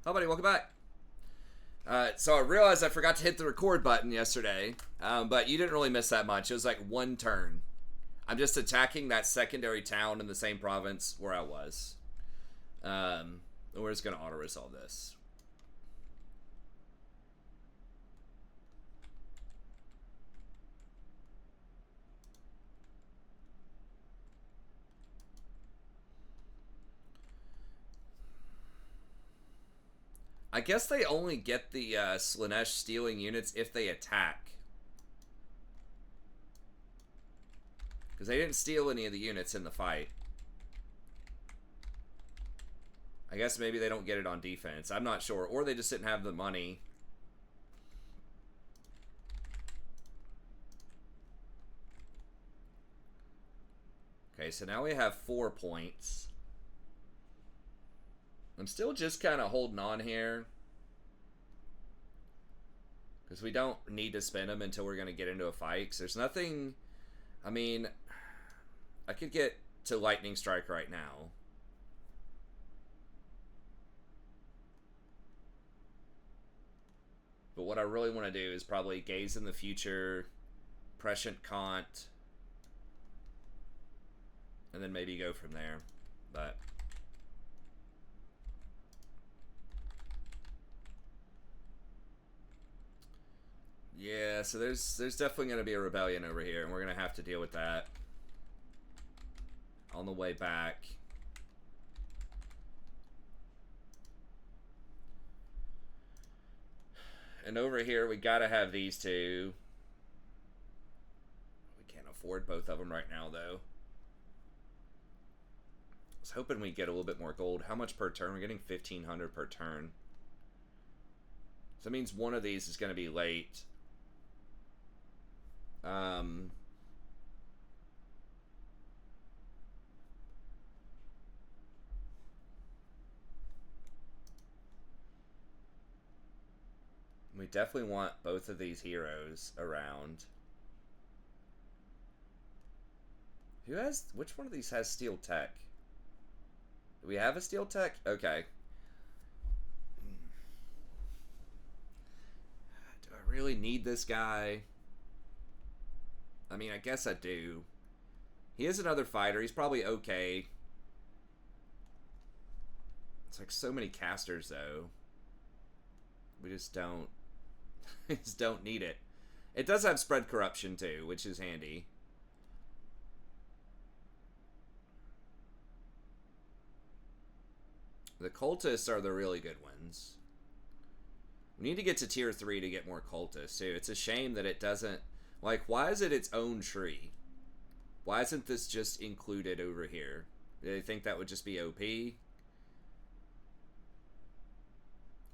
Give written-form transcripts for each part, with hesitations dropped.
Hello, buddy. Welcome back. So I realized I forgot to hit the record button yesterday, but you didn't really miss that much. It was like one turn. I'm just attacking that secondary town in the same province where I was. We're just going to auto-resolve this. I guess they only get the Slaanesh stealing units if they attack. Because they didn't steal any of the units in the fight. I guess maybe they don't get it on defense. I'm not sure. Or they just didn't have the money. Okay, so now we have 4 points. I'm still just kind of holding on here. Because we don't need to spend them until we're going to get into a fight. Because there's nothing... I mean, I could get to Lightning Strike right now. But what I really want to do is probably Gaze in the Future, Prescient Kant, and then maybe go from there. But... yeah, so there's definitely going to be a rebellion over here, and we're going to have to deal with that on the way back. And over here, we got to have these two. We can't afford both of them right now, though. I was hoping we'd get a little bit more gold. How much per turn? We're getting 1,500 per turn. So that means one of these is going to be late. We definitely want both of these heroes around. Who has... which one of these has steel tech? Do we have a steel tech? Okay. Do I really need this guy? I mean, I guess I do. He is another fighter. He's probably okay. It's like so many casters, though. We just don't... we just don't need it. It does have spread corruption, too, which is handy. The cultists are the really good ones. We need to get to tier 3 to get more cultists, too. It's a shame that it doesn't... like, why is it its own tree? Why isn't this just included over here? Do they think that would just be OP?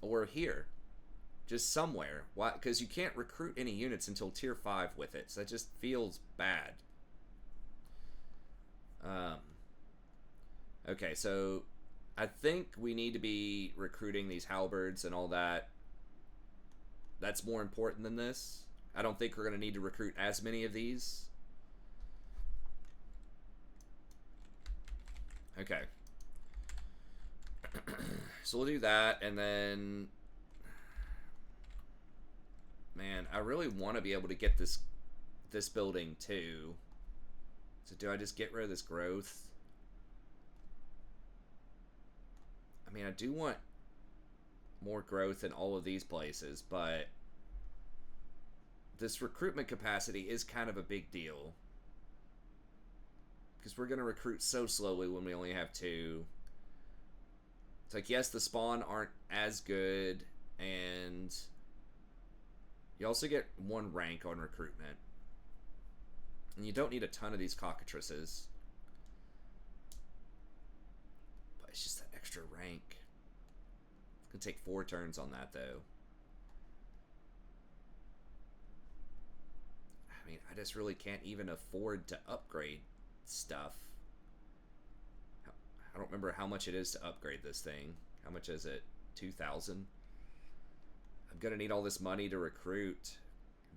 Or here. Just somewhere. Why? Because you can't recruit any units until tier 5 with it. So that just feels bad. Okay, so... I think we need to be recruiting these halberds and all that. That's more important than this. I don't think we're going to need to recruit as many of these. Okay. So we'll do that, and then... man, I really want to be able to get this building, too. So do I just get rid of this growth? I mean, I do want more growth in all of these places, but this recruitment capacity is kind of a big deal. Because we're going to recruit so slowly when we only have 2. It's like, yes, the spawn aren't as good, and you also get 1 rank on recruitment. And you don't need a ton of these cockatrices. But it's just that extra rank. It's going to take 4 turns on that, though. I mean, I just really can't even afford to upgrade stuff. I don't remember how much it is to upgrade this thing. How much is it? 2,000? I'm going to need all this money to recruit,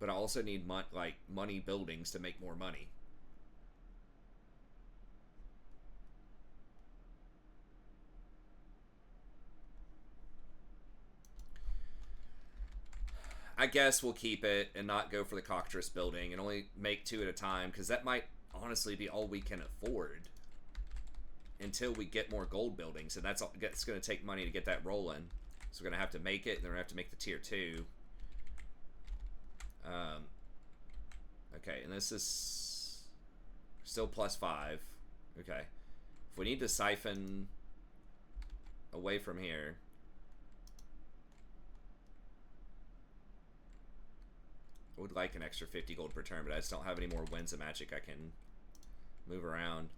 but I also need money buildings to make more money. I guess we'll keep it and not go for the cockatrice building and only make 2 at a time, because that might honestly be all we can afford until we get more gold buildings, and that's going to take money to get that rolling. So we're going to have to make it, and then we're going to have to make the tier 2. Okay, and this is still +5. Okay. If we need to siphon away from here, I would like an extra 50 gold per turn, but I just don't have any more winds of magic I can move around.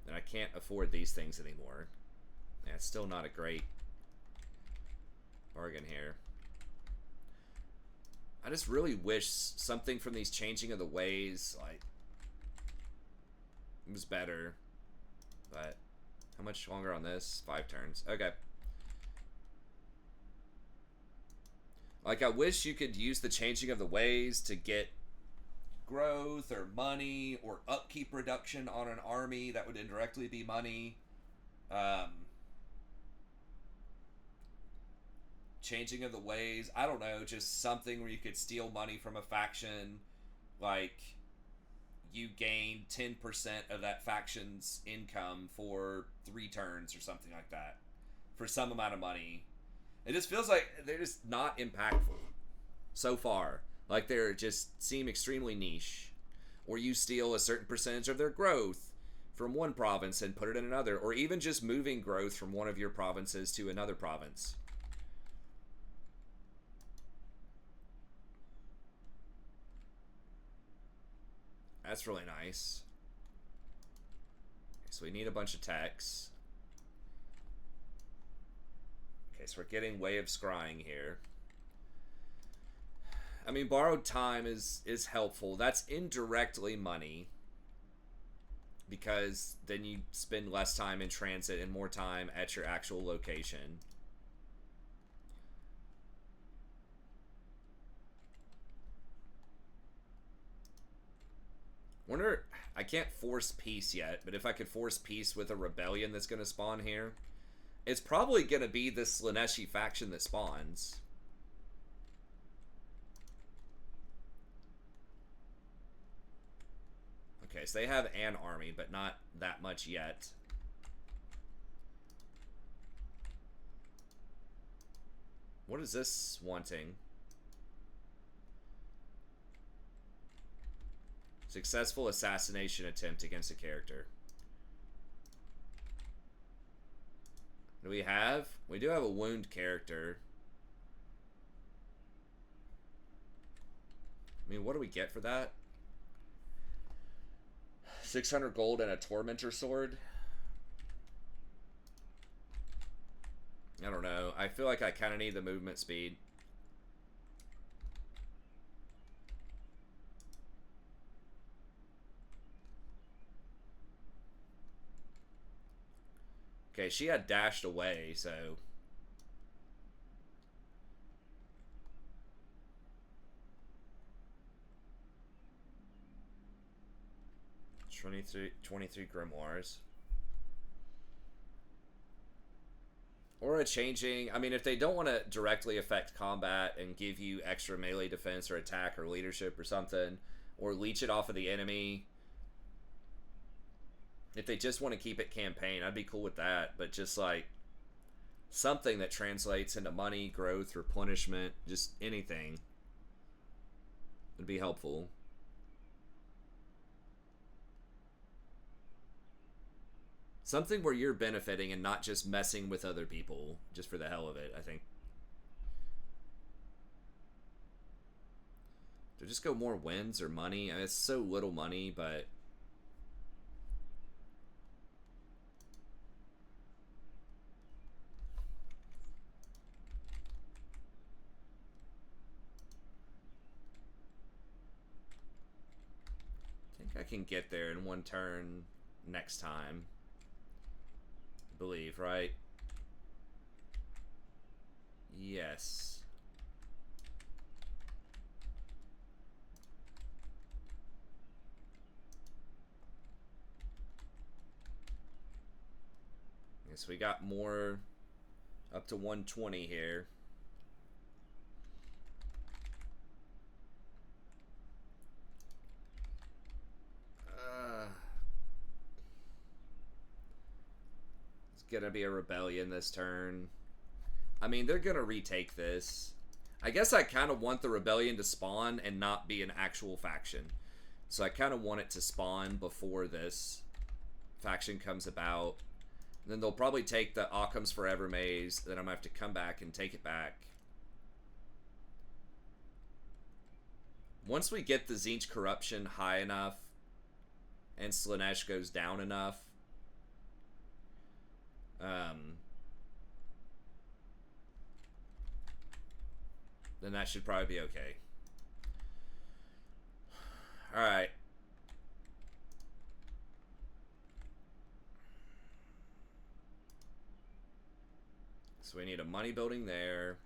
And I can't afford these things anymore. Yeah, it's still not a great bargain here. I just really wish something from these changing of the ways, like, it was better. But how much longer on this? 5 turns. Okay. Like, I wish you could use the changing of the ways to get growth or money or upkeep reduction on an army. That would indirectly be money. Changing of the ways, I don't know, just something where you could steal money from a faction, like you gain 10% of that faction's income for 3 turns or something like that for some amount of money. It just feels like they're just not impactful so far. Like, they just seem extremely niche. Or you steal a certain percentage of their growth from one province and put it in another, or even just moving growth from one of your provinces to another province. That's really nice. Okay, so we need a bunch of techs. Okay, so we're getting Way of Scrying here. I mean, borrowed time is helpful. That's indirectly money, because then you spend less time in transit and more time at your actual location. Wonder, I can't force peace yet, but if I could force peace with a rebellion that's going to spawn here, it's probably going to be this Slaaneshi faction that spawns. Okay, so they have an army, but not that much yet. What is this wanting? Successful assassination attempt against a character. Do we have? We do have a wound character. I mean, what do we get for that? 600 gold and a Tormentor sword? I don't know. I feel like I kind of need the movement speed. Okay, she had dashed away, so... 23 grimoires. Or a changing... I mean, if they don't want to directly affect combat and give you extra melee defense or attack or leadership or something, or leech it off of the enemy... If they just want to keep it campaign, I'd be cool with that. But just, like, something that translates into money, growth, replenishment, just anything would be helpful. Something where you're benefiting and not just messing with other people just for the hell of it, I think. To just go more wins or money. I mean, it's so little money, but... I think I can get there in 1 turn next time. I believe, right? Yes. Yes, we got more Up to 120 here. It's gonna be a rebellion this turn. I mean, they're gonna retake this. I guess I kind of want the rebellion to spawn and not be an actual faction. So I kind of want it to spawn before this faction comes about. And then they'll probably take the Occam's Forever maze. Then I'm gonna have to come back and take it back. Once we get the Tzeentch corruption high enough and Slaanesh goes down enough, then that should probably be okay. Alright. So we need a money building there.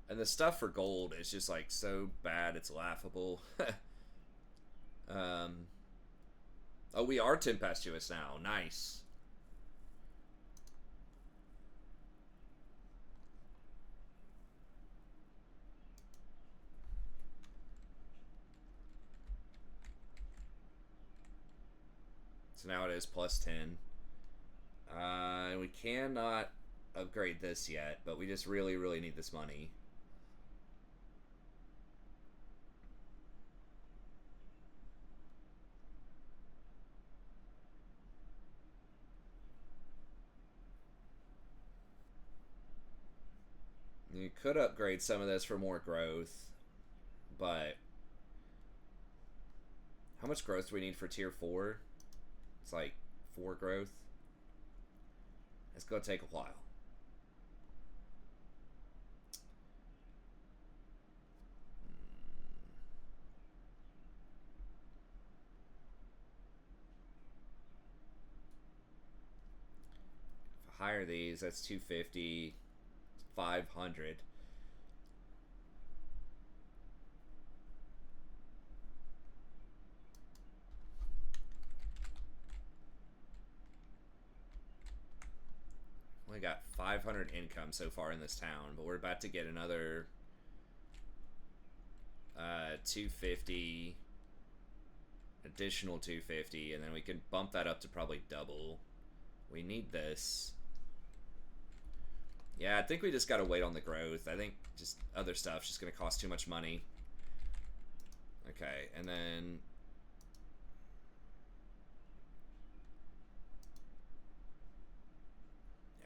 And the stuff for gold is just like so bad, it's laughable. Oh, we are tempestuous now. Nice. So now it is plus 10. We cannot upgrade this yet, but we just really, really need this money. You could upgrade some of this for more growth, but how much growth do we need for tier 4? It's like 4 growth. It's gonna take a while. If I hire these, that's 250, 500. We got 500 income so far in this town, but we're about to get another 250, additional 250, and then we can bump that up to probably double. We need this. Yeah, I think we just gotta wait on the growth. I think just other stuff's just gonna cost too much money. Okay, and then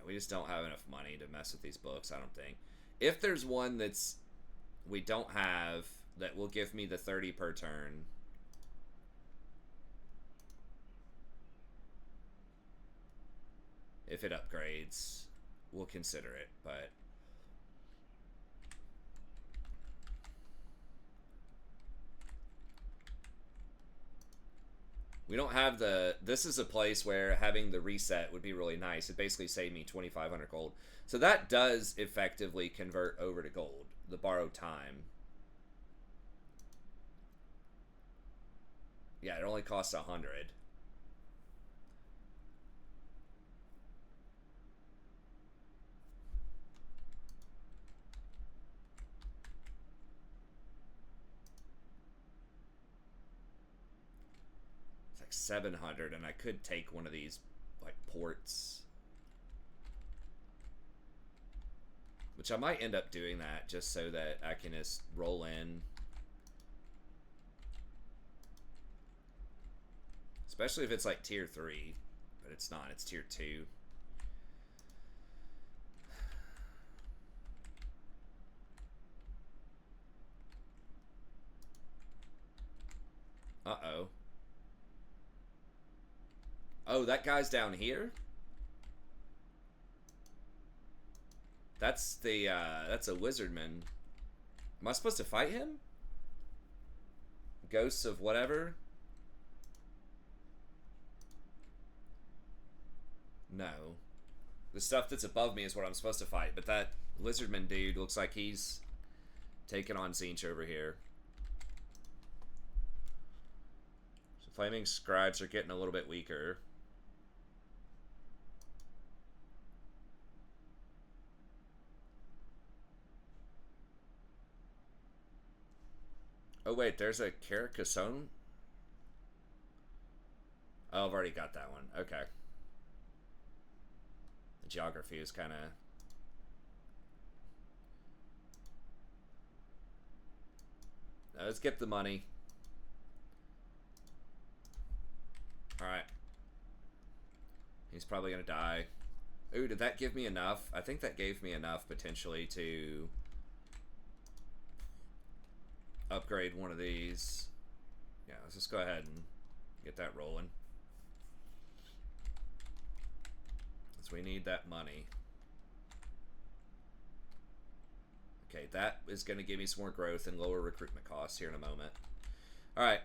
we just don't have enough money to mess with these books, I don't think. If there's one that's we don't have that will give me the 30 per turn, if it upgrades, we'll consider it, but we don't have the... This is a place where having the reset would be really nice. It basically saved me 2,500 gold. So that does effectively convert over to gold, the borrowed time. Yeah, it only costs 100. It's like 700, and I could take one of these, like, ports. Which I might end up doing that just so that I can just roll in. Especially if it's like tier 3. But it's not, it's tier 2. Uh-oh. Oh, that guy's down here? That's the, that's a wizardman. Am I supposed to fight him? Ghosts of whatever? No. The stuff that's above me is what I'm supposed to fight, but that lizardman dude looks like he's taking on Tzeentch over here. Flaming scribes are getting a little bit weaker. Oh wait, there's a Carcassonne? Oh, I've already got that one. Okay. The geography is kind of... Let's get the money. Alright. He's probably going to die. Ooh, did that give me enough? I think that gave me enough, potentially, to upgrade one of these. Yeah, let's just go ahead and get that rolling. Because we need that money. Okay, that is going to give me some more growth and lower recruitment costs here in a moment. Alright.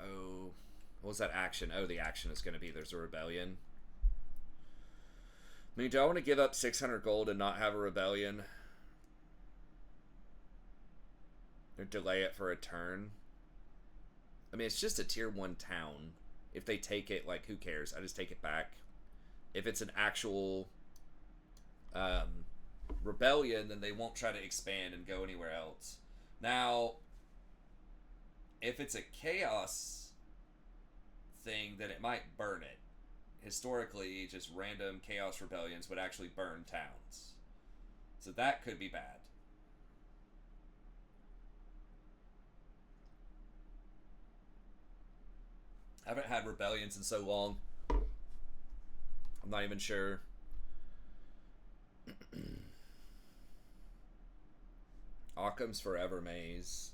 Oh, what was that action? Oh, the action is going to be there's a rebellion. I mean, do I want to give up 600 gold and not have a rebellion? Or delay it for a turn? I mean, it's just a tier 1 town. If they take it, like, who cares? I just take it back. If it's an actual rebellion, then they won't try to expand and go anywhere else. Now, if it's a chaos thing, then it might burn it. Historically, just random chaos rebellions would actually burn towns. So that could be bad. I haven't had rebellions in so long. I'm not even sure. Occam's Forever Maze.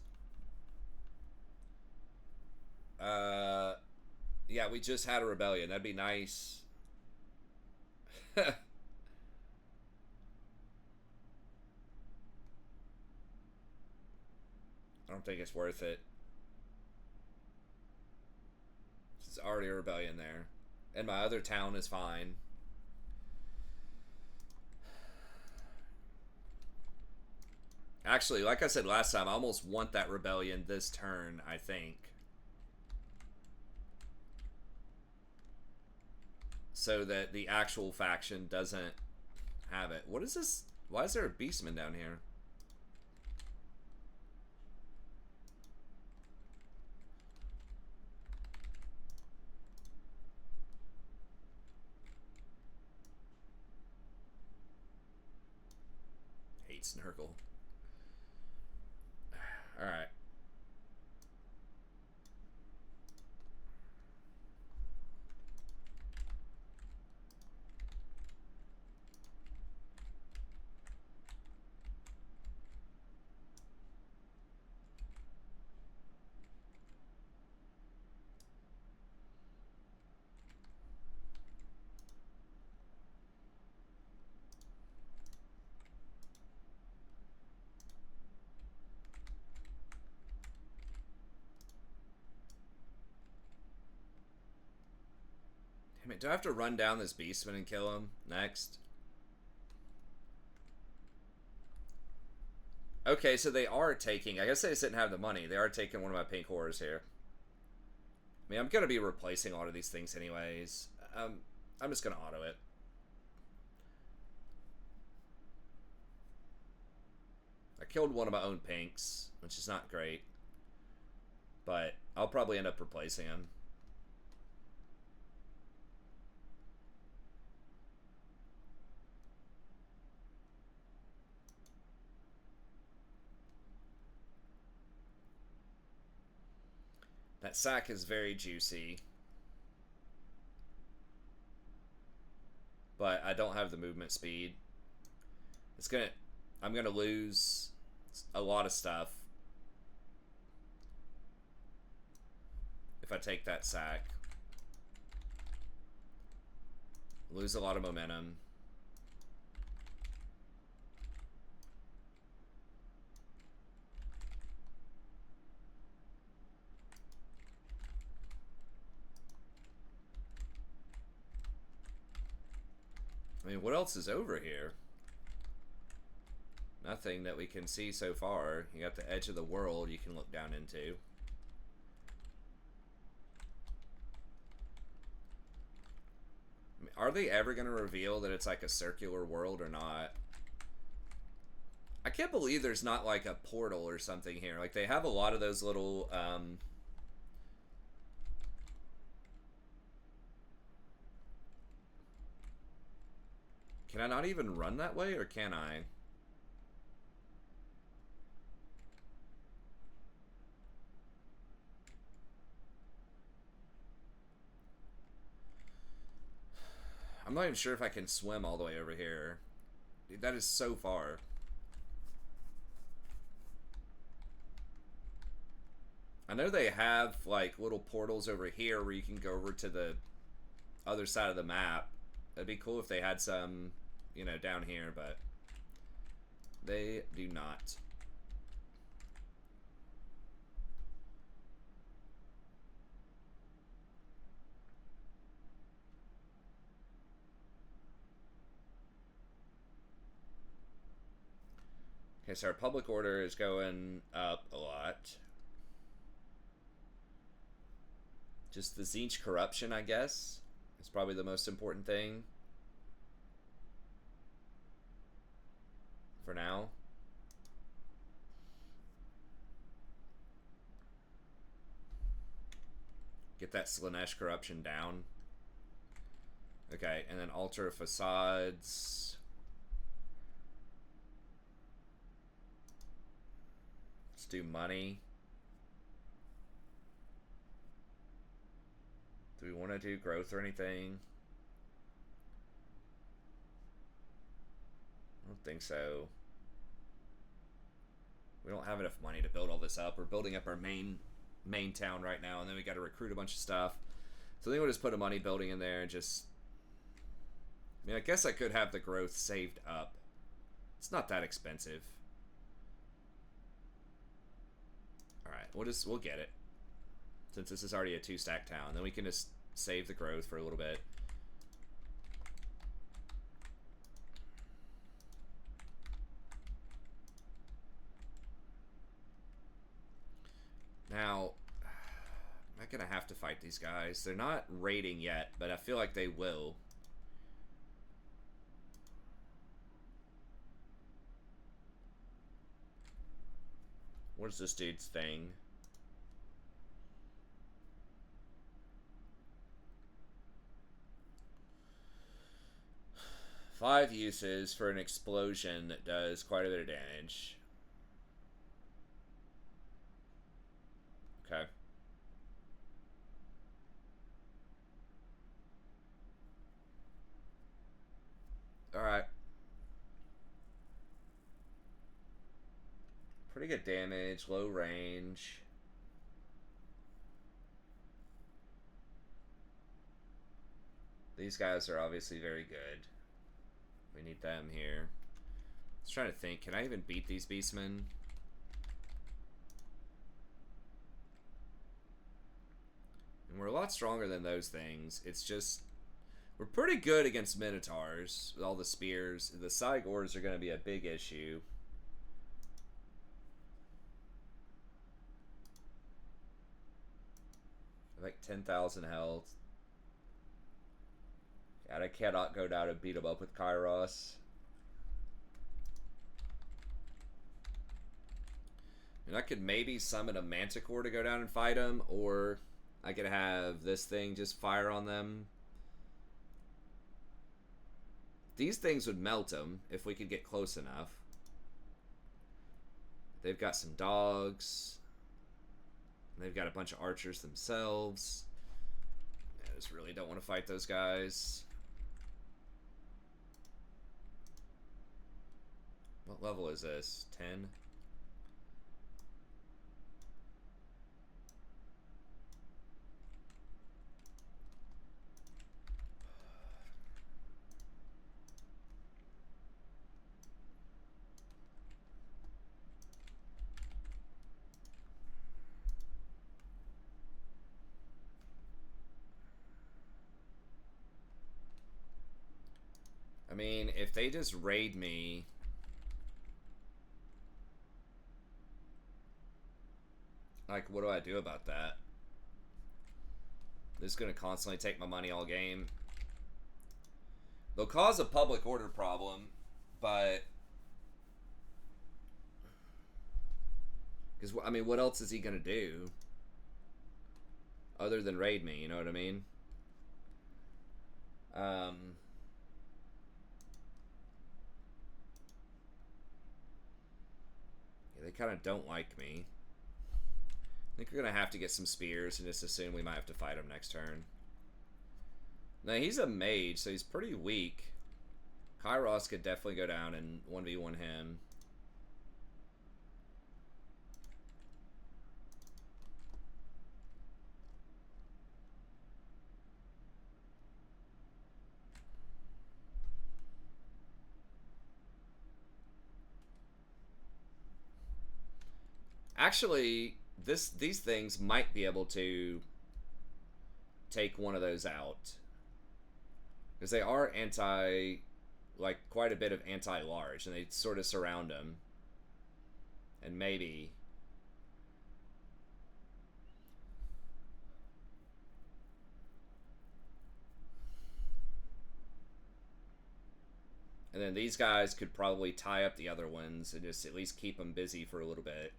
Yeah, we just had a rebellion. That'd be nice. I don't think it's worth it. There's already a rebellion there. And my other town is fine. Actually, like I said last time, I almost want that rebellion this turn, I think. So that the actual faction doesn't have it. What is this? Why is there a beastman down here? Hate Snurgle. Alright. Damn it, do I have to run down this beastman and kill him next? Okay, so they are taking... I guess they just didn't have the money. They are taking one of my pink horrors here. I mean, I'm going to be replacing a lot of these things anyways. I'm just going to auto it. I killed one of my own pinks, which is not great. But I'll probably end up replacing him. That sack is very juicy. But I don't have the movement speed. I'm gonna lose a lot of stuff if I take that sack. Lose a lot of momentum. I mean, what else is over here? Nothing that we can see so far. You got the edge of the world you can look down into. Are they ever going to reveal that it's like a circular world or not? I can't believe there's not like a portal or something here. Like they have a lot of those little Can I not even run that way, or can I? I'm not even sure if I can swim all the way over here. Dude, that is so far. I know they have like little portals over here where you can go over to the other side of the map. It'd be cool if they had some, you know, down here, but they do not. Okay, so our public order is going up a lot. Just the Tzeentch corruption, I guess, is probably the most important thing for now. Get that Slaanesh corruption down. Okay, and then alter facades. Let's do money. Do we want to do growth or anything? I don't think so. We don't have enough money to build all this up. We're building up our main town right now, and then we got to recruit a bunch of stuff. So I think we'll just put a money building in there and just... I mean, I guess I could have the growth saved up. It's not that expensive. Alright, we'll get it. Since this is already a 2-stack town, then we can just save the growth for a little bit. Now, am I gonna have to fight these guys? They're not raiding yet, but I feel like they will. What is this dude's thing? Five uses for an explosion that does quite a bit of damage. Okay. Alright. Pretty good damage, low range. These guys are obviously very good. We need them here. I was trying to think, can I even beat these beastmen? And we're a lot stronger than those things. It's just, we're pretty good against minotaurs with all the spears. The Cygors are going to be a big issue. Like 10,000 health. God, I cannot go down and beat him up with Kairos. And I could maybe summon a Manticore to go down and fight him, or I could have this thing just fire on them. These things would melt them if we could get close enough. They've got some dogs. They've got a bunch of archers themselves. I just really don't want to fight those guys. What level is this? 10? I mean, if they just raid me... Like, what do I do about that? This is going to constantly take my money all game. They'll cause a public order problem, but because I mean, what else is he gonna do other than raid me? You know what I mean? Yeah, they kind of don't like me. I think we're gonna have to get some spears and just assume we might have to fight him next turn. Now he's a mage, so he's pretty weak. Kairos could definitely go down and 1v1 him. Actually, these things might be able to take one of those out. Because they are anti, like, quite a bit of anti-large, and they sort of surround them. And maybe... And then these guys could probably tie up the other ones and just at least keep them busy for a little bit.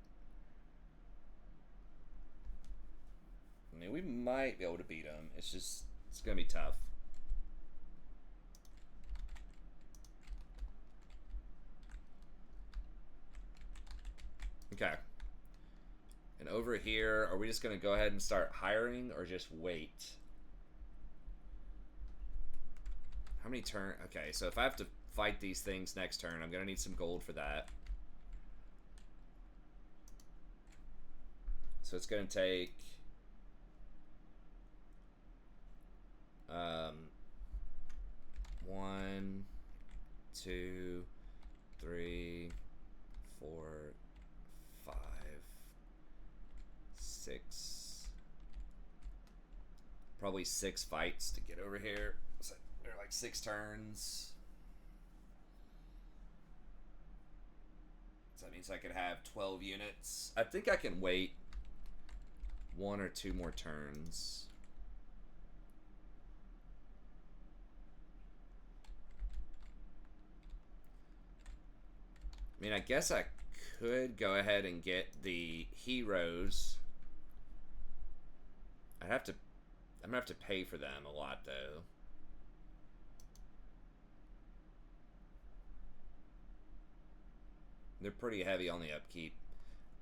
I mean, we might be able to beat them. It's just, it's going to be tough. Okay. And over here, are we just going to go ahead and start hiring or just wait? How many turns? Okay, so if I have to fight these things next turn, I'm going to need some gold for that. So it's going to take... 1, 2, 3, 4, 5, 6. Probably 6 fights to get over here. So they're like 6 turns. So that means I could have 12 units. I think I can wait 1 or 2 more turns. I mean, I guess I could go ahead and get the heroes. I'm gonna have to pay for them a lot though. They're pretty heavy on the upkeep.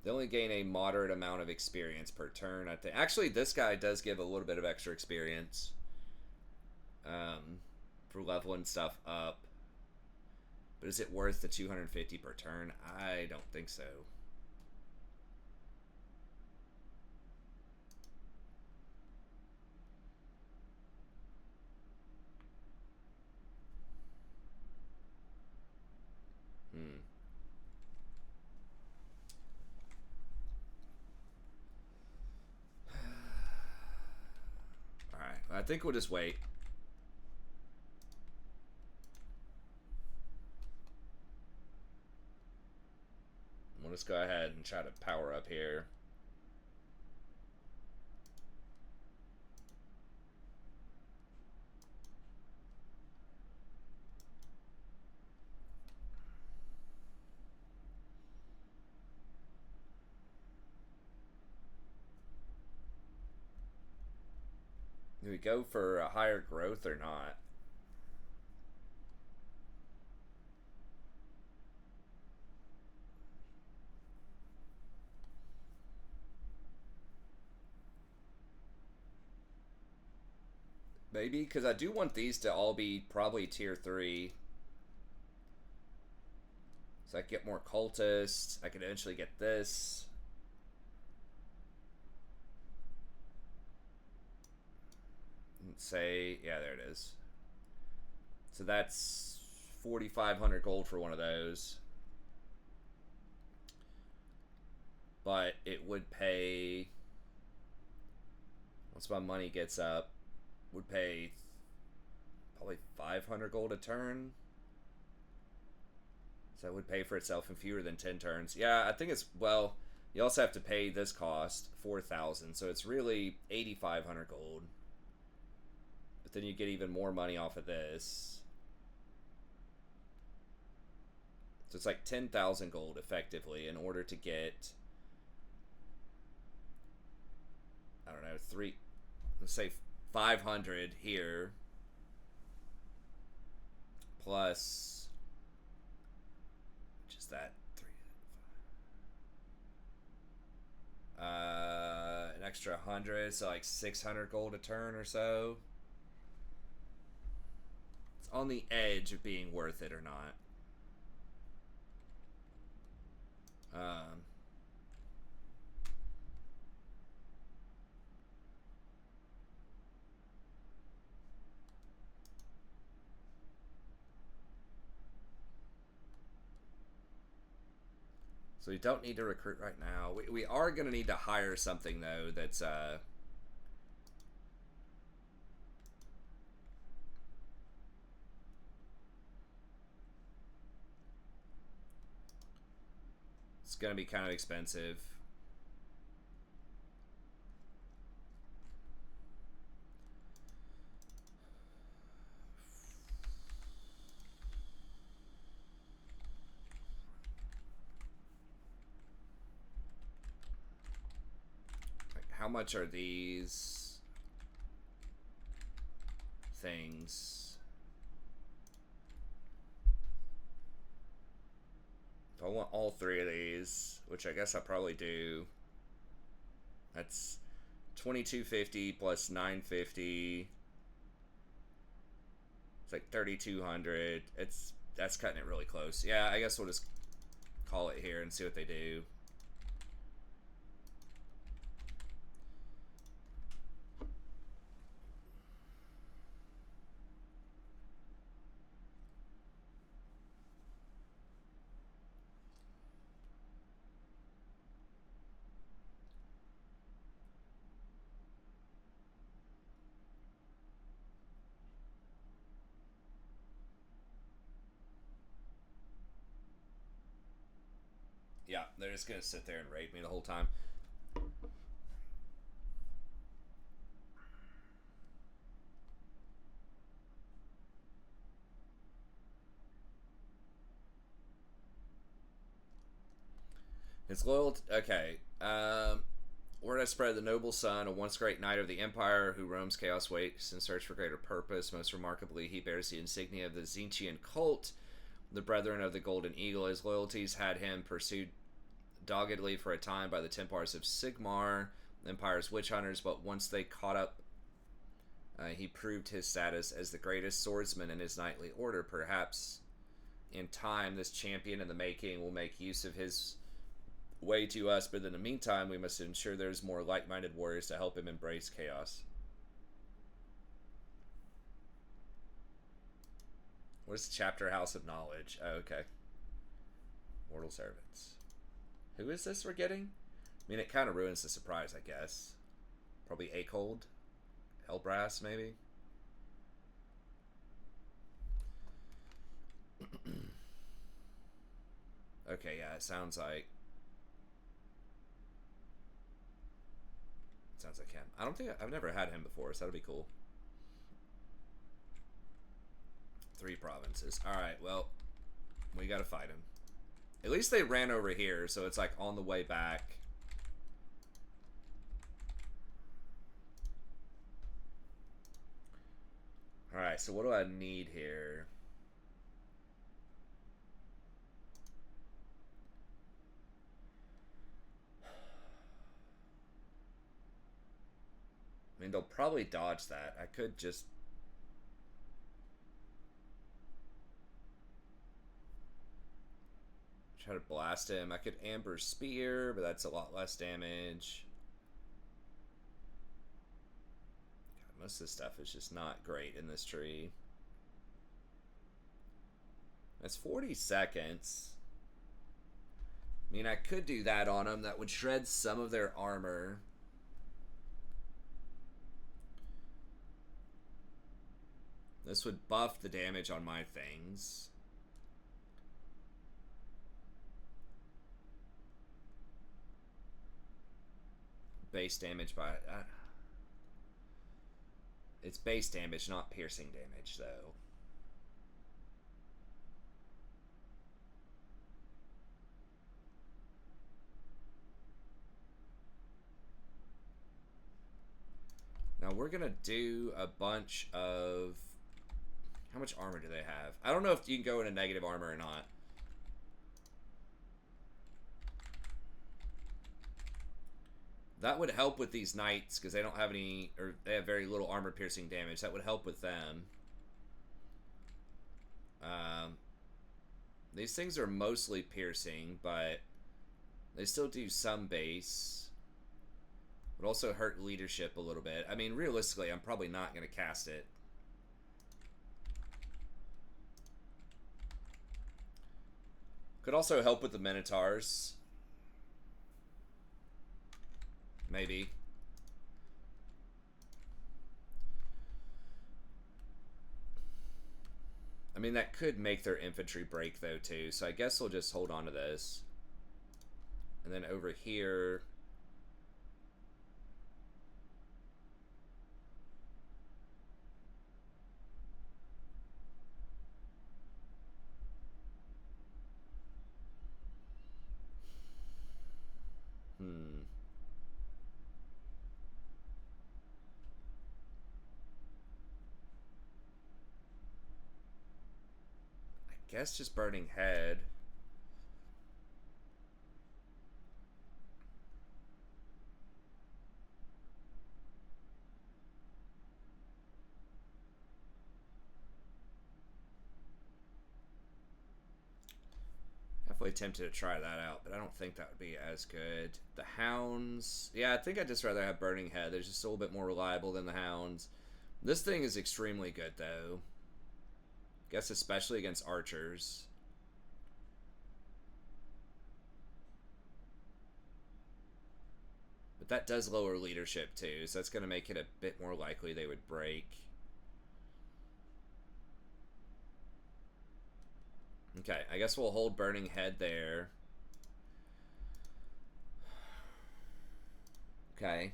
They only gain a moderate amount of experience per turn, I think. Actually, this guy does give a little bit of extra experience for leveling stuff up. But is it worth the 250 per turn? I don't think so. Alright, I think we'll just wait. We'll just go ahead and try to power up here. Do we go for a higher growth or not? Maybe, because I do want these to all be probably tier 3. So I can get more cultists. I could eventually get this. Let's say, yeah, there it is. So that's 4,500 gold for one of those. But it would pay, once my money gets up, would pay probably 500 gold a turn. So it would pay for itself in fewer than 10 turns. Yeah, I think it's, well, you also have to pay this cost, 4,000. So it's really 8,500 gold. But then you get even more money off of this. So it's like 10,000 gold effectively in order to get, I don't know, let's say 500 here, plus, which is that, an extra 100, so like 600 gold a turn or so. It's on the edge of being worth it or not. So we don't need to recruit right now. We are going to need to hire something, though, that's... it's going to be kind of expensive. How much are these things? If I want all 3 of these, which I guess I probably do, that's 2250 plus 950. It's like 3200. That's cutting it really close. Yeah, I guess we'll just call it here and see what they do. Yeah, they're just gonna sit there and raid me the whole time. His loyalty. Okay. Word I spread, the noble son, a once great knight of the empire who roams chaos wastes in search for greater purpose. Most remarkably, he bears the insignia of the Tzeentchian cult, the brethren of the Golden Eagle. His loyalties had him pursued doggedly for a time by the Templars of Sigmar, the Empire's witch hunters, but once they caught up, he proved his status as the greatest swordsman in his knightly order. Perhaps in time, this champion in the making will make use of his way to us, but in the meantime, we must ensure there's more like-minded warriors to help him embrace chaos. What is the chapter House of Knowledge? Oh, okay. Mortal servants. Who is this we're getting? I mean, it kind of ruins the surprise, I guess. Probably Acold? Hellbrass, maybe? Okay, yeah, it sounds like... sounds like him. I don't think... I've never had him before, so that'll be cool. 3 provinces. Alright, well, we gotta fight him. At least they ran over here, so it's like on the way back. Alright, so what do I need here? I mean, they'll probably dodge that. I could just... try to blast him. I could Amber Spear, but that's a lot less damage. God, most of this stuff is just not great in this tree. That's 40 seconds. I mean, I could do that on them. That would shred some of their armor. This would buff the damage on my things. Base damage by... it's base damage, not piercing damage, though. We're going to do a bunch of... How much armor do they have? I don't know if you can go into negative armor or not. That would help with these knights, because they don't have any... Or they have very little armor-piercing damage. That would help with them. These things are mostly piercing, but they still do some base. Would also hurt leadership a little bit. I mean, realistically, I'm probably not going to cast it. Could also help with the Minotaurs. Maybe. I mean, that could make their infantry break, though, too. So I guess we'll just hold on to this. And then over here... I guess just Burning Head. Definitely tempted to try that out, but I don't think that would be as good. The Hounds... Yeah, I think I'd just rather have Burning Head. They're just a little bit more reliable than the Hounds. This thing is extremely good, though. Guess especially against archers. But that does lower leadership too, so that's going to make it a bit more likely they would break. Okay, I guess we'll hold Burning Head there. Okay.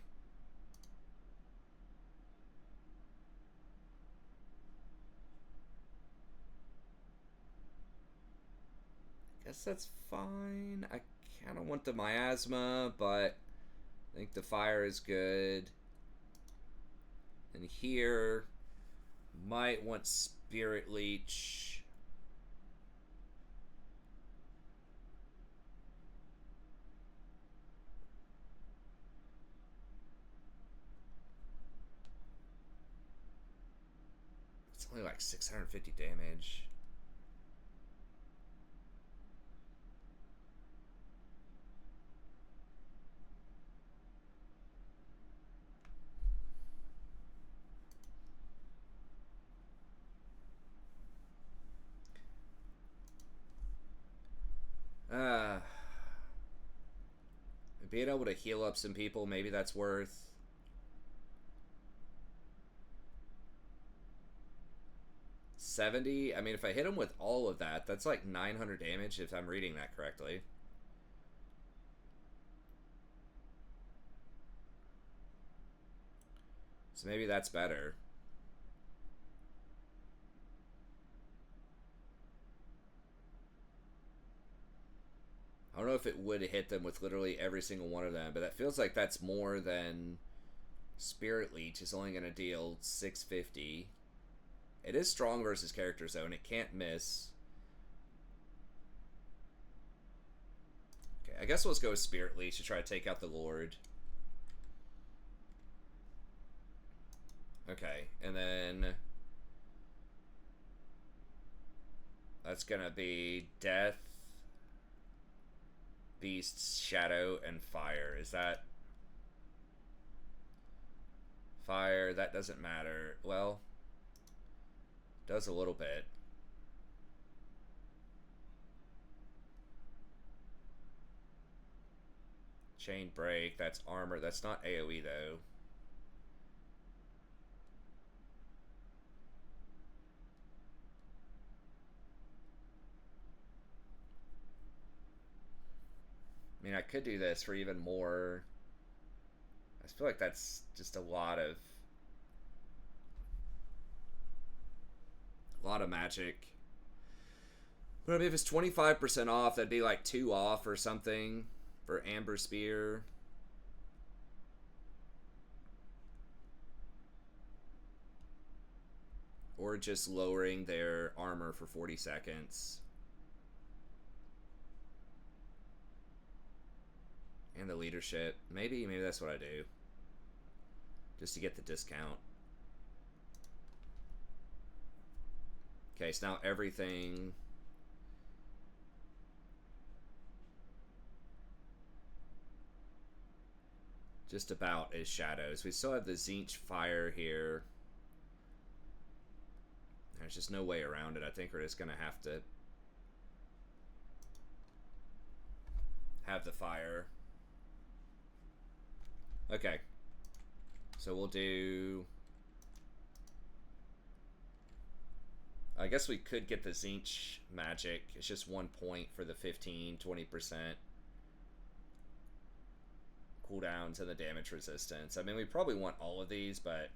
Guess that's fine. I kind of want the miasma, but I think the fire is good. And here, might want Spirit Leech. It's only like 650 damage. Being able to heal up some people, maybe that's worth. $70? I mean, if I hit him with all of that, that's like 900 damage if I'm reading that correctly. So maybe that's better. I don't know if it would hit them with literally every single one of them, but that feels like that's more than Spirit Leech is only going to deal 650. It is strong versus characters, though, and it can't miss. Okay, I guess let's go with Spirit Leech to try to take out the Lord. Okay, and then... that's going to be Death, Beast, Shadow, and Fire. Is that... Fire, that doesn't matter. Well, does a little bit. Chain Break, that's armor. That's not AoE, though. I mean, I could do this for even more. I feel like that's just a lot of magic. But I mean, if it's 25% off, that'd be like 2 off or something for Amber Spear. Or just lowering their armor for 40 seconds. And the leadership. Maybe that's what I do. Just to get the discount. Okay, so now everything... just about is shadows. We still have the Tzeentch fire here. There's just no way around it. I think we're just going to have the fire. Okay. So we'll do... I guess we could get the Tzeentch magic. It's just 1 point for the 15, 20% cooldowns and the damage resistance. I mean, we probably want all of these, but...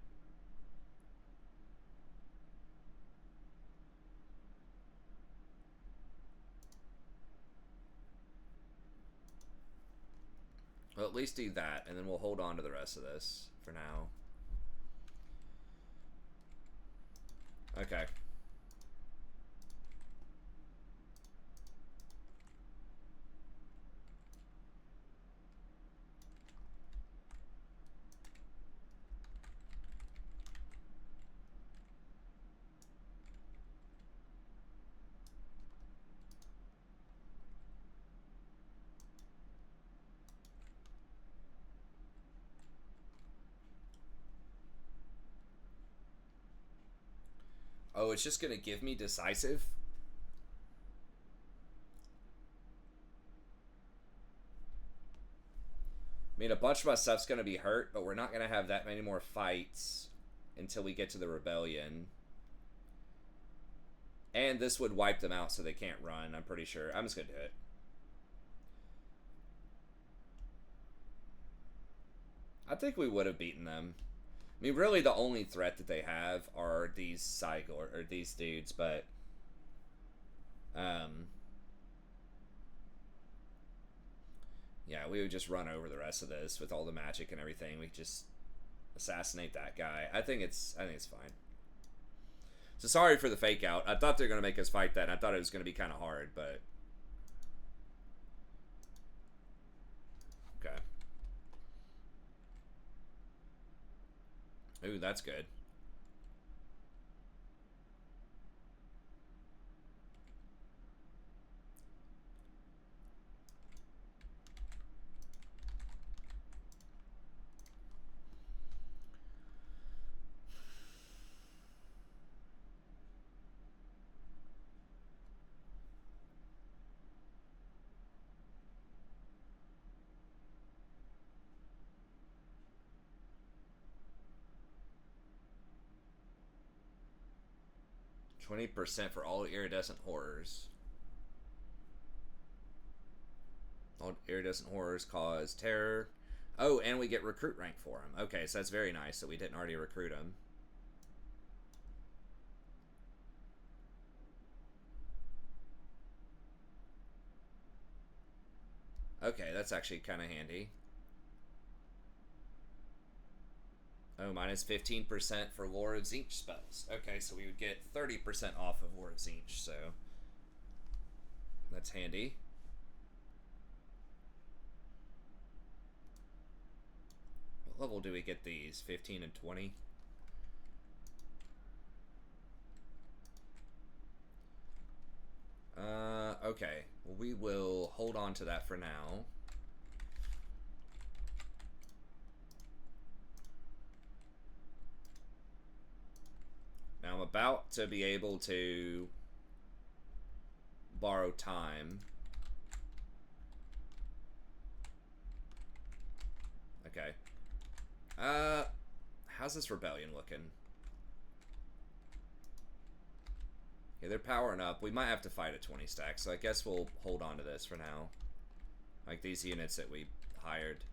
well, at least do that, and then we'll hold on to the rest of this for now. Okay. Oh, it's just going to give me decisive? I mean, a bunch of my stuff's going to be hurt, but we're not going to have that many more fights until we get to the rebellion. And this would wipe them out so they can't run, I'm pretty sure. I'm just going to do it. I think we would have beaten them. I mean, really, the only threat that they have are these Cygor, or these dudes, but... yeah, we would just run over the rest of this with all the magic and everything. We just assassinate that guy. I think it's fine. So sorry for the fake out. I thought they were going to make us fight that, and I thought it was going to be kind of hard, but... okay. Ooh, that's good. %, for all iridescent horrors. All iridescent horrors cause terror. Oh, and we get recruit rank for them. Okay, so that's very nice that we didn't already recruit them. Okay, that's actually kind of handy. Oh, minus 15% for Lore of Tzeentch spells. Okay, so we would get 30% off of Lore of Tzeentch, so that's handy. What level do we get these? 15 and 20? Okay. Well, we will hold on to that for now. Now I'm about to be able to borrow time. Okay. How's this rebellion looking? Yeah, they're powering up. We might have to fight at 20 stacks, so I guess we'll hold on to this for now. Like these units that we hired.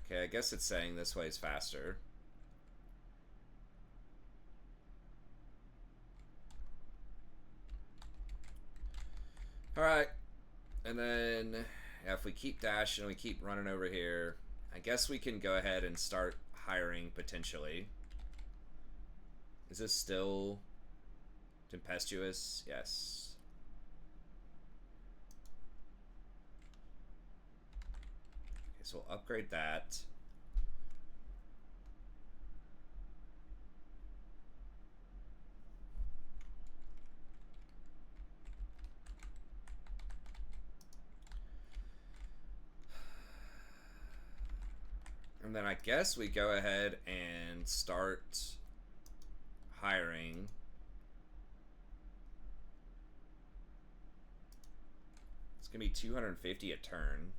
Okay, I guess it's saying this way is faster. And then, yeah, if we keep dashing and we keep running over here, I guess we can go ahead and start hiring, potentially. Is this still tempestuous? Yes. Okay, so we'll upgrade that. And then I guess we go ahead and start hiring. It's going to be 250 a turn.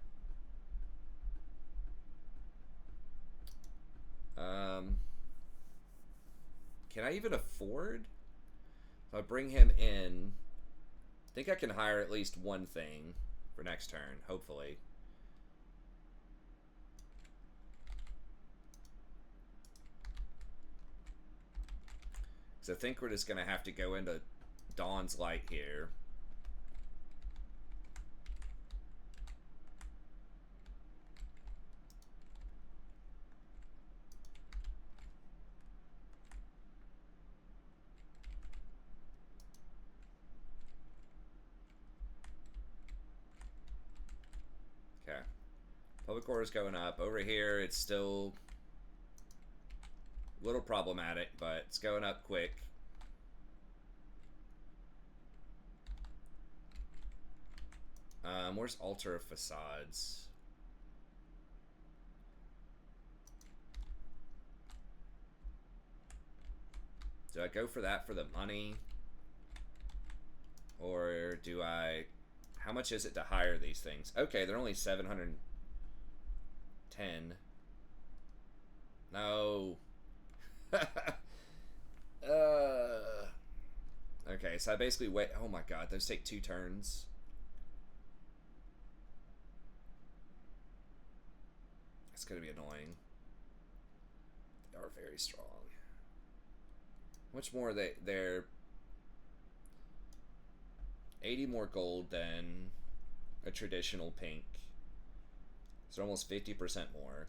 Can I even afford? So I bring him in. I think I can hire at least one thing for next turn, hopefully. So I think we're just going to have to go into Dawn's Light here. Okay. Public order is going up. Over here, it's still a little problematic, but it's going up quick. Where's Altar of Facades? Do I go for that for the money? Or do I... How much is it to hire these things? Okay, they're only 710. No. Okay, so I basically wait... Oh my god, those take 2 turns. It's gonna be annoying. They are very strong. How much more are they? They're 80 more gold than a traditional pink. So almost 50% more.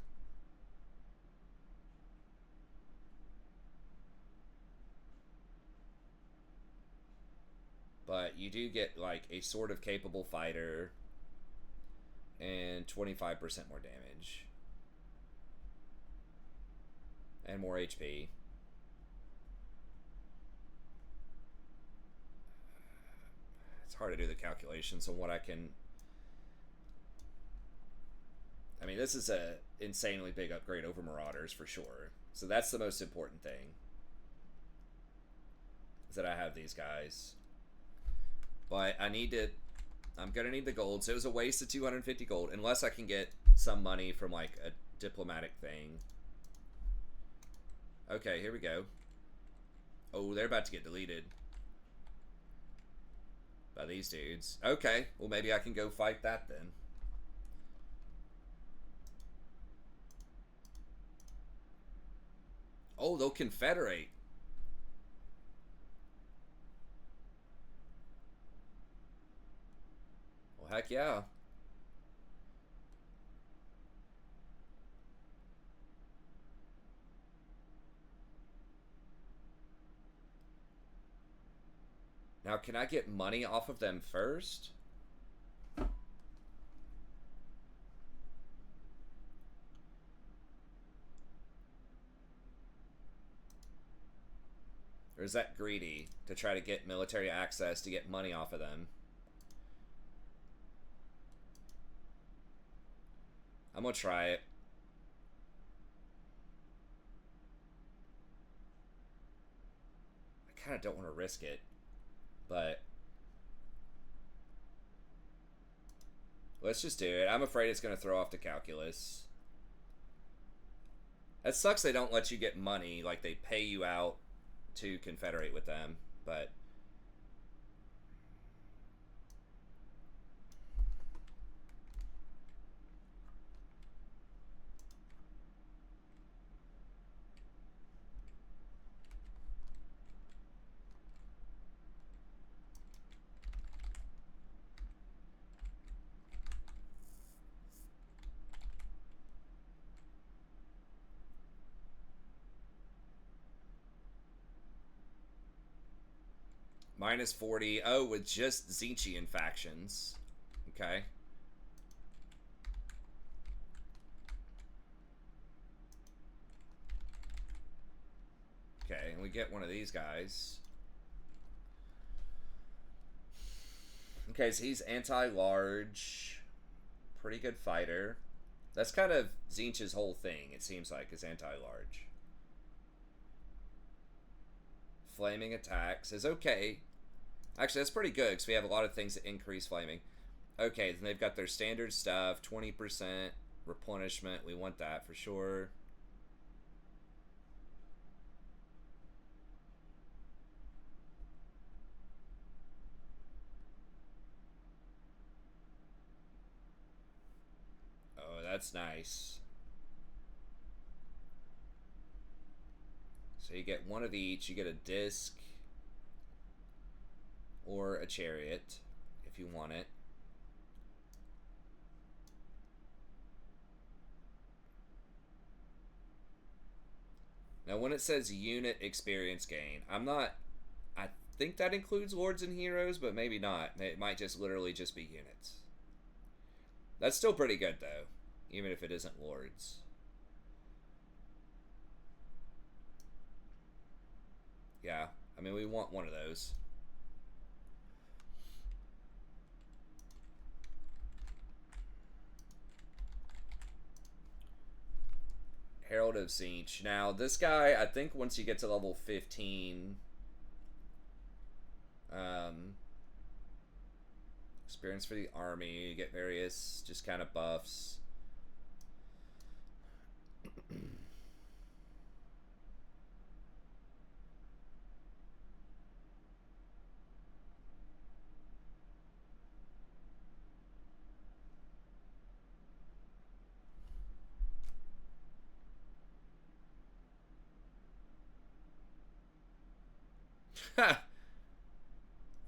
But you do get like a sort of capable fighter and 25% more damage. And more HP. It's hard to do the calculations on what I can... I mean, this is a insanely big upgrade over Marauders for sure. So that's the most important thing. Is that I have these guys. But I need to... I'm going to need the gold. So it was a waste of 250 gold. Unless I can get some money from like a diplomatic thing. Okay, here we go. Oh, they're about to get deleted. By these dudes. Okay, well maybe I can go fight that then. Oh, they'll confederate. Well, heck yeah. Now, can I get money off of them first? Or is that greedy to try to get military access to get money off of them? I'm gonna try it. I kind of don't want to risk it, but let's just do it. I'm afraid it's gonna throw off the calculus. That sucks they don't let you get money, like they pay you out to confederate with them, but... Minus 40. Oh, with just Tzeentchian factions. Okay. Okay, and we get one of these guys. Okay, so he's anti-large. Pretty good fighter. That's kind of Tzeentch's whole thing, it seems like, is anti-large. Flaming attacks is okay. Actually, that's pretty good, because we have a lot of things that increase flaming. Okay, then they've got their standard stuff, 20% replenishment. We want that for sure. Oh, that's nice. So you get one of each. You get a disc or a chariot if you want it. Now, when it says unit experience gain, I think that includes lords and heroes, but maybe not. It might just literally just be units. That's still pretty good, though, even if it isn't lords. Yeah, I mean, we want one of those. Herald of Tzeentch. Now, this guy, I think once you get to level 15, experience for the army, you get various just kind of buffs.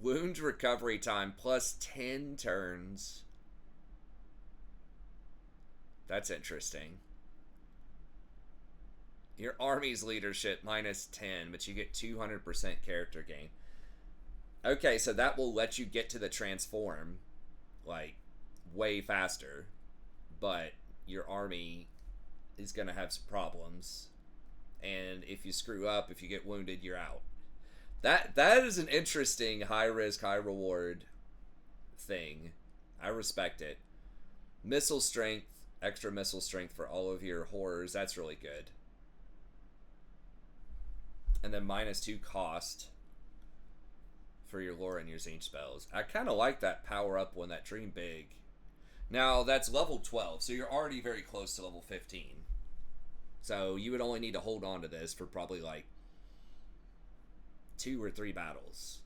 Wound recovery time plus 10 turns. That's interesting. Your army's leadership minus 10, but you get 200% character gain. Okay, so that will let you get to the transform, like, way faster. But your army is going to have some problems. And if you screw up, if you get wounded, you're out. That is an interesting high risk, high reward thing. I respect it. Missile strength, extra missile strength for all of your horrors. That's really good. And then minus 2 cost for your lore and your Tzeentch spells. I kind of like that power up one, that Dream Big. Now, that's level 12, so you're already very close to level 15. So you would only need to hold on to this for probably like 2 or 3 battles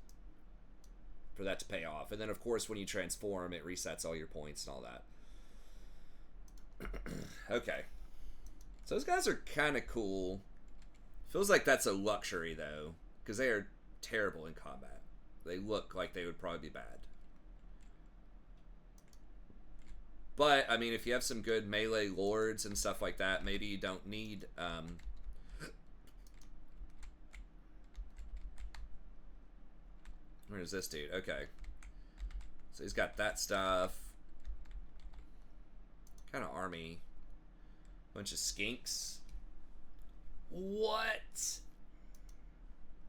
for that to pay off. And then, of course, when you transform, it resets all your points and all that. Okay. So those guys are kind of cool. Feels like that's a luxury, though, because they are terrible in combat. They look like they would probably be bad. But, I mean, if you have some good melee lords and stuff like that, maybe you don't need... Where is this dude? Okay. So he's got that stuff. Kind of army. Bunch of skinks. What?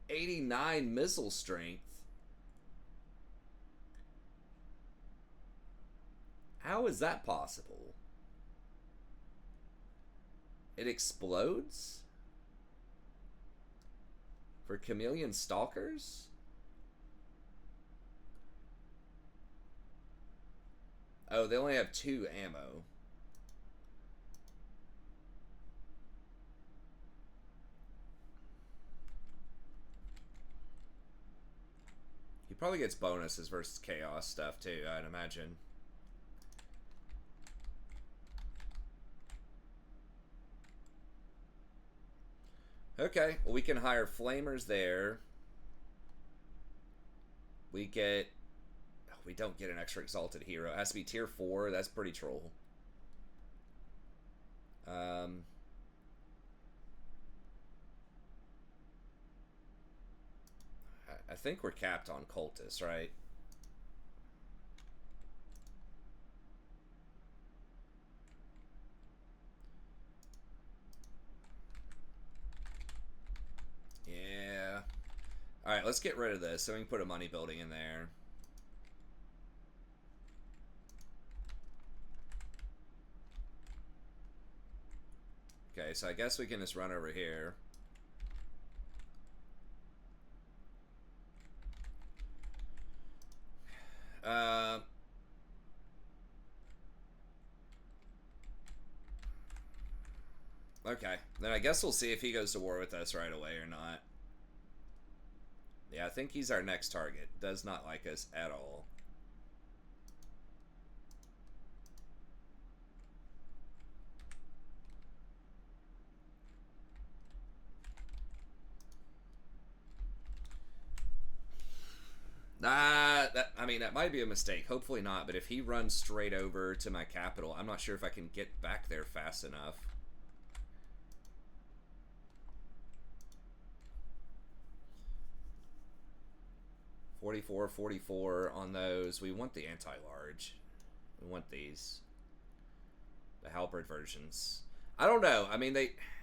89 missile strength. How is that possible? It explodes? For chameleon stalkers? Oh, they only have 2 ammo. He probably gets bonuses versus chaos stuff too, I'd imagine. Okay, well, we can hire flamers there. We get... We don't get an extra exalted hero. It has to be tier 4. That's pretty troll. I think we're capped on cultists, right? Yeah. Alright, let's get rid of this so we can put a money building in there. Okay, so I guess we can just run over here. Okay, then I guess we'll see if he goes to war with us right away or not. Yeah, I think he's our next target. Does not like us at all. I mean, that might be a mistake. Hopefully not, but if he runs straight over to my capital, I'm not sure if I can get back there fast enough. $44 on those. We want the anti-large. We want these. The halberd versions. I don't know. I mean,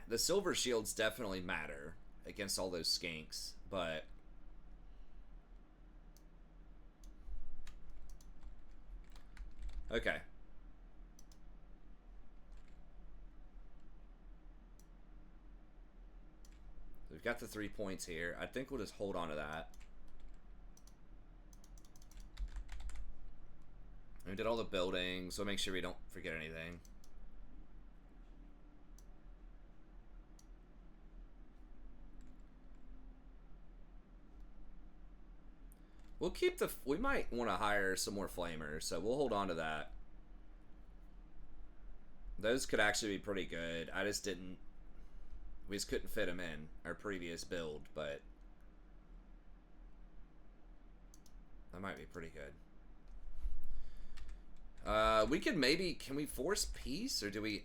the silver shields definitely matter against all those skinks, but okay. We've got the 3 points here. I think we'll just hold on to that. We did all the buildings. We'll make sure we don't forget anything. We'll keep the... We might want to hire some more flamers, so we'll hold on to that. Those could actually be pretty good. I just didn't... We just couldn't fit them in our previous build, but... That might be pretty good. We could maybe... Can we force peace, or do we...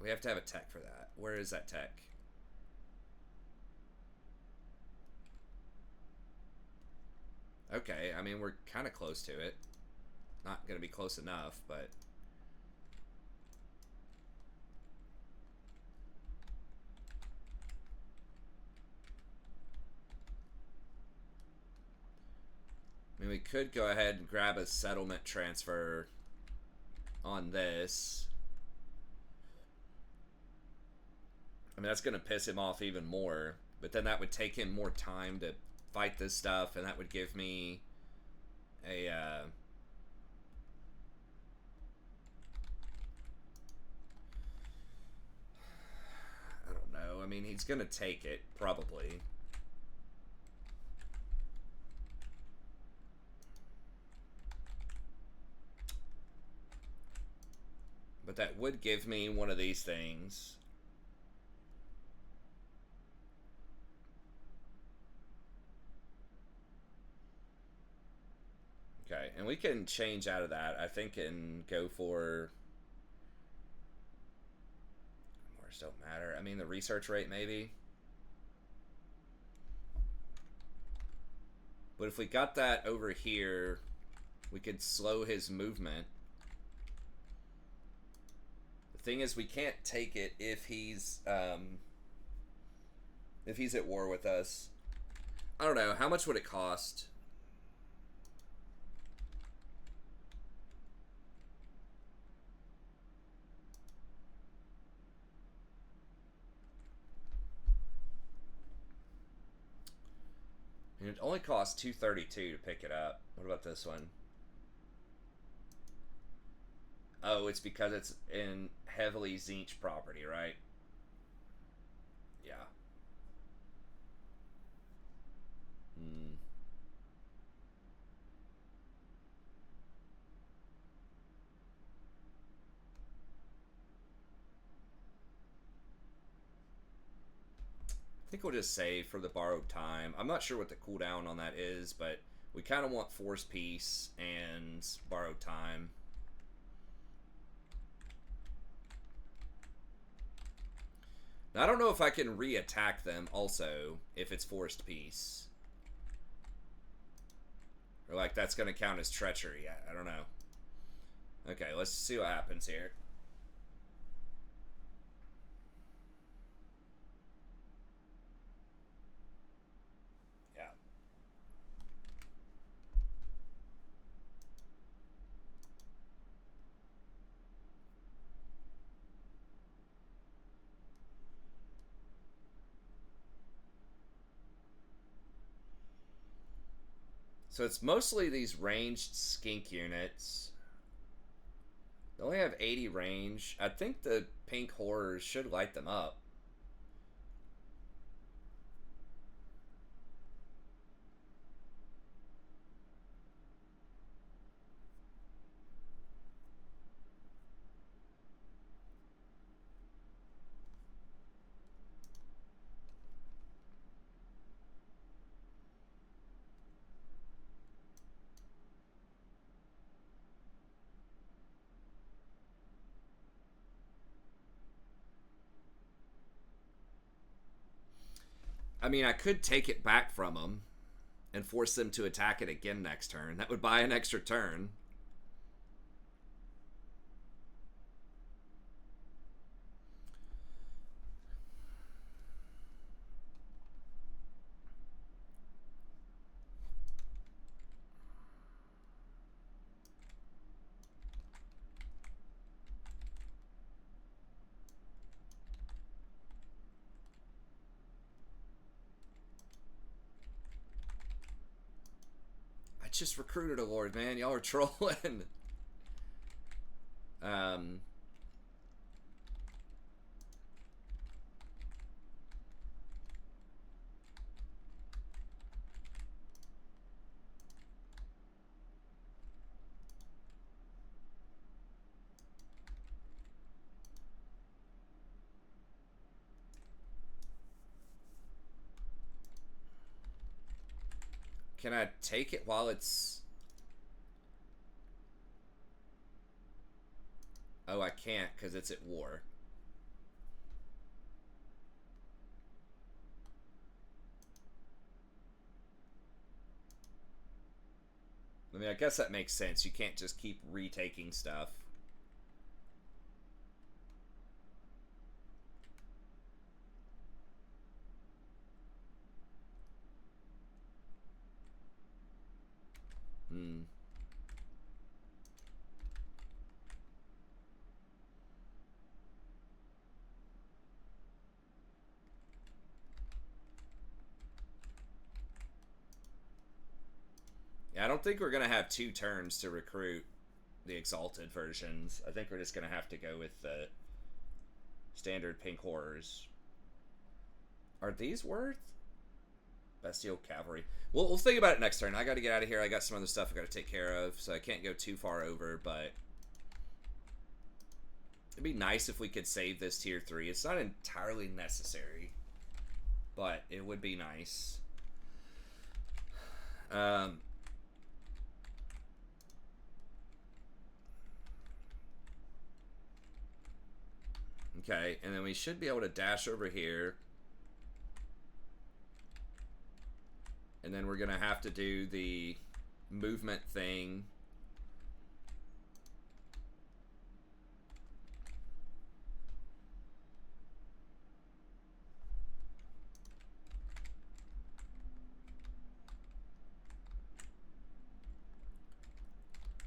We have to have a tech for that. Where is that tech? Okay, I mean, we're kind of close to it. Not going to be close enough, but... I mean, we could go ahead and grab a settlement transfer on this. I mean, that's going to piss him off even more. But then that would take him more time to fight this stuff, and that would give me a... I don't know. I mean, he's going to take it, probably. But that would give me one of these things. Okay, and we can change out of that, I think, and go for... Wars don't matter. I mean, the research rate, maybe. But if we got that over here, we could slow his movement. The thing is, we can't take it if he's at war with us. I don't know. How much would it cost? And it only costs $232 to pick it up. What about this one? Oh, it's because it's in heavily Tzeentch property, right? Yeah. Hmm. I think we'll just save for the borrowed time. I'm not sure what the cooldown on that is, but we kind of want force peace and borrowed time. Now, I don't know if I can re-attack them also if it's forced peace. Or like that's going to count as treachery. I don't know. Okay, let's see what happens here. Yeah. So it's mostly these ranged skink units. They only have 80 range. I think the pink horrors should light them up. I mean, I could take it back from them and force them to attack it again next turn. That would buy an extra turn. I just recruited a lord, man. Y'all are trolling. um... Can I take it while it's... Oh, I can't because it's at war. I mean, I guess that makes sense. You can't just keep retaking stuff. Hmm. Yeah, I don't think we're going to have 2 turns to recruit the Exalted versions. I think we're just going to have to go with the standard pink horrors. Are these worth? Bestial Cavalry. We'll think about it next turn. I got to get out of here. I got some other stuff I got to take care of, so I can't go too far over, but it'd be nice if we could save this tier 3. It's not entirely necessary, but it would be nice. Okay, and then we should be able to dash over here. And then we're going to have to do the movement thing.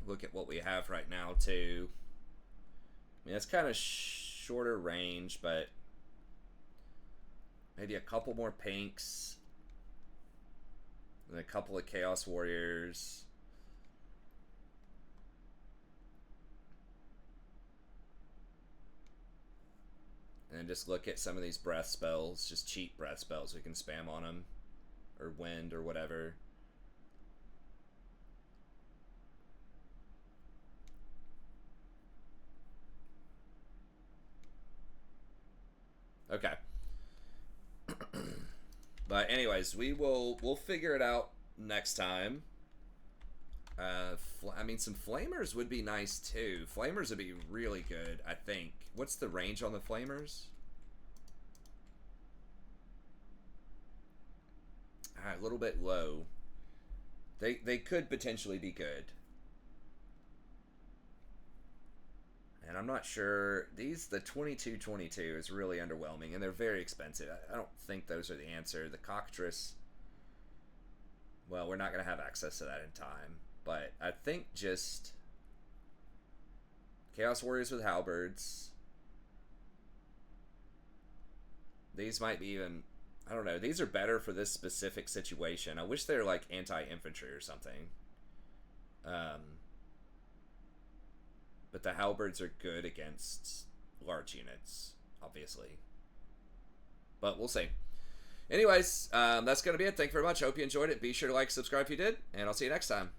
Look at what we have right now, too. I mean, it's kind of shorter range, but maybe a couple more pinks. And a couple of Chaos Warriors. And just look at some of these breath spells. Just cheap breath spells we can spam on them. Or wind or whatever. Okay. But anyways, we'll figure it out next time. I mean, some flamers would be nice too. Flamers would be really good, I think. What's the range on the flamers? A little bit low. They could potentially be good. And I'm not sure. The 2222 is really underwhelming, and they're very expensive. I don't think those are the answer. The Cockatrice, well, we're not going to have access to that in time. But I think just Chaos Warriors with halberds. These might be even, I don't know. These are better for this specific situation. I wish they were like anti-infantry or something. But the halberds are good against large units, obviously. But we'll see. Anyways, that's going to be it. Thank you very much. I hope you enjoyed it. Be sure to like, subscribe if you did, and I'll see you next time.